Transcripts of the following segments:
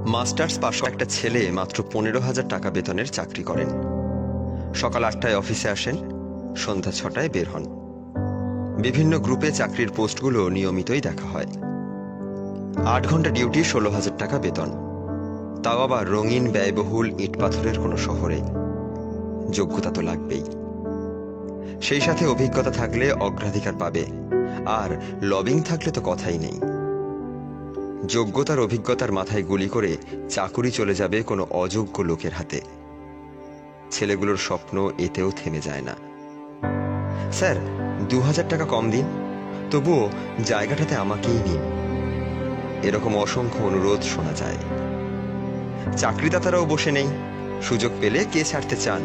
Masters পাশ করা একটা ছেলে মাত্র 15,000 টাকা বেতনের চাকরি করেন। সকাল 8টায় অফিসে আসেন, সন্ধ্যা 6টায় বের হন। বিভিন্ন গ্রুপে চাকরির পোস্টগুলো নিয়মিতই দেখা হয়। 8 ঘন্টা ডিউটি, 16,000 টাকা বেতন, তাও আবার রঙিন ব্যয়বহুল ইট পাথরের কোনো শহরে। যোগ্যতা তো লাগবেই, সেই সাথে অভিজ্ঞতা থাকলে অগ্রাধিকার পাবে, আর লবিং থাকলে তো কথাই নেই। যোগ্যতার অভিজ্ঞতার মাথায় গুলি করে চাকুরি চলে যাবে কোনো অযোগ্য লোকের হাতে। ছেলেগুলোর স্বপ্ন এতেও থেমে যায় না। স্যার, 2,000 টাকা কম দিন, তবুও জায়গাটাতে আমাকেই নিন, এরকম অসংখ্য অনুরোধ শোনা যায়। চাকরিদাতারাও বসে নেই, সুযোগ পেলে কে ছাড়তে চান।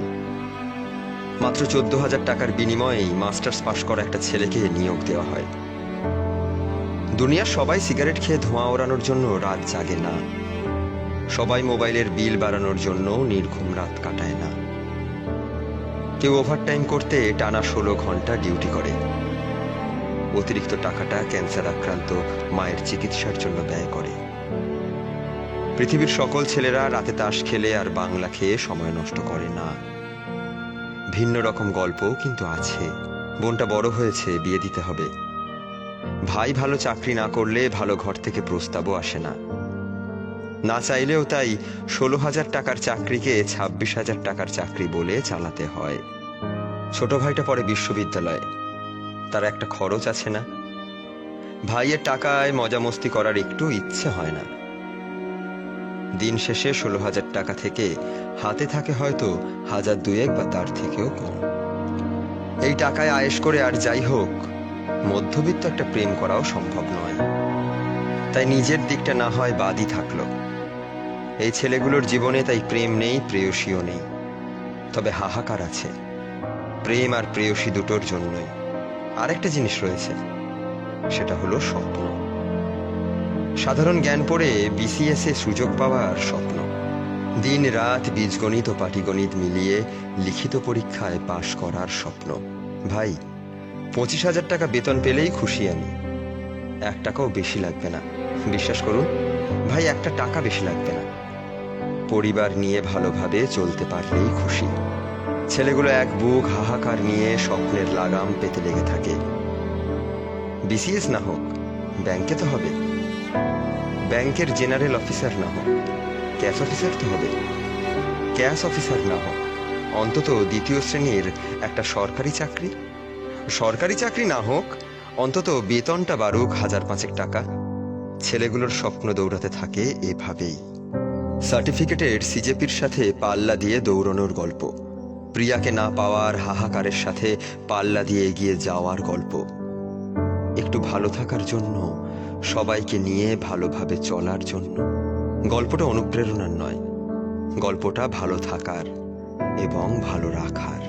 মাত্র 14,000 টাকার বিনিময়েই মাস্টার্স পাশ করা একটা ছেলেকে নিয়োগ দেওয়া হয়। দুনিয়ার সবাই সিগারেট খেয়ে ধোঁয়া ওড়ানোর জন্য রাত জাগে না, সবাই মোবাইলের বিল বাড়ানোর জন্য নির্ঘুম রাত কাটায় না। কেউ ওভারটাইম করতে টানা 16 ঘন্টা ডিউটি করে, অতিরিক্ত টাকাটা ক্যান্সার আক্রান্ত মায়ের চিকিৎসার জন্য ব্যয় করে। পৃথিবীর সকল ছেলেরা রাতে তাস খেলে আর বাংলা খেয়ে সময় নষ্ট করে না। ভিন্ন রকম গল্পও কিন্তু আছে। বোনটা বড় হয়েছে, বিয়ে দিতে হবে। ভাই ভালো চাকরি না করলে ভালো ঘর থেকে প্রস্তাবও আসে না। না চাইলেও তাই 16,000 টাকার চাকরিকে 26,000 টাকার চাকরি বলে চালাতে হয়। ছোট ভাইটা পড়ে বিশ্ববিদ্যালয়ে, তার একটা খরচ আছে না। ভাইয়ের টাকায় মজা মস্তি করার একটু ইচ্ছে হয় না। দিন শেষে 16,000 টাকা থেকে হাতে থাকে হয়তো 1,000-2,000 বা তার থেকেও কম। এই টাকায় আয়েশ করে আর যাই হোক, মধ্যবিত্ত একটা প্রেম করাও সম্ভব নয়। তাই নিজের দিকটা না হয় বাদই থাকলো। এই ছেলেগুলোর জীবনে তাই প্রেম নেই, প্রেয়সীও নেই। তবে হাহাকার আছে, প্রেম আর প্রেয়সী দুটোর জন্যই। আরেকটা জিনিস রয়েছে, সেটা হলো স্বপ্ন। সাধারণ জ্ঞান পড়ে বিসিএস এ সুযোগ পাওয়ার স্বপ্ন। দিন রাত বীজগণিত ও পাটিগণিত মিলিয়ে লিখিত পরীক্ষায় পাশ করার স্বপ্ন। ভাই, 25,000 টাকা বেতন পেলেই খুশি আমি। 1 টাকাও বেশি লাগবে না, বিশ্বাস করুন ভাই, 1 টাকা বেশি লাগবে না। পরিবার নিয়ে ভালোভাবে চলতে পারলেই খুশি। ছেলেগুলো এক বুক হাহাকার নিয়ে স্বপ্নের লাগাম পেতে লেগে থাকে। বিসিএস না হোক, ব্যাংকে তো হবে। ব্যাংকের জেনারেল অফিসার না হোক, ক্যাশ অফিসার তো হবে। ক্যাশ অফিসার না হোক, অন্তত 2য় শ্রেণীর একটা সরকারি চাকরি। সরকারি চাকরি না হোক, অন্তত বেতনটা বাড়ুক 1,000-5 টাকা। ছেলেগুলোর স্বপ্ন দৌড়াতে থাকে এভাবেই। সার্টিফিকেটের সিজেপির সাথে পাল্লা দিয়ে দৌড়ানোর গল্প, প্রিয়াকে না পাওয়ার হাহাকারের সাথে পাল্লা দিয়ে এগিয়ে যাওয়ার গল্প। একটু ভালো থাকার জন্য, সবাইকে নিয়ে ভালোভাবে চলার জন্য। গল্পটা অনুপ্রেরণার নয়, গল্পটা ভালো থাকার এবং ভালো রাখার।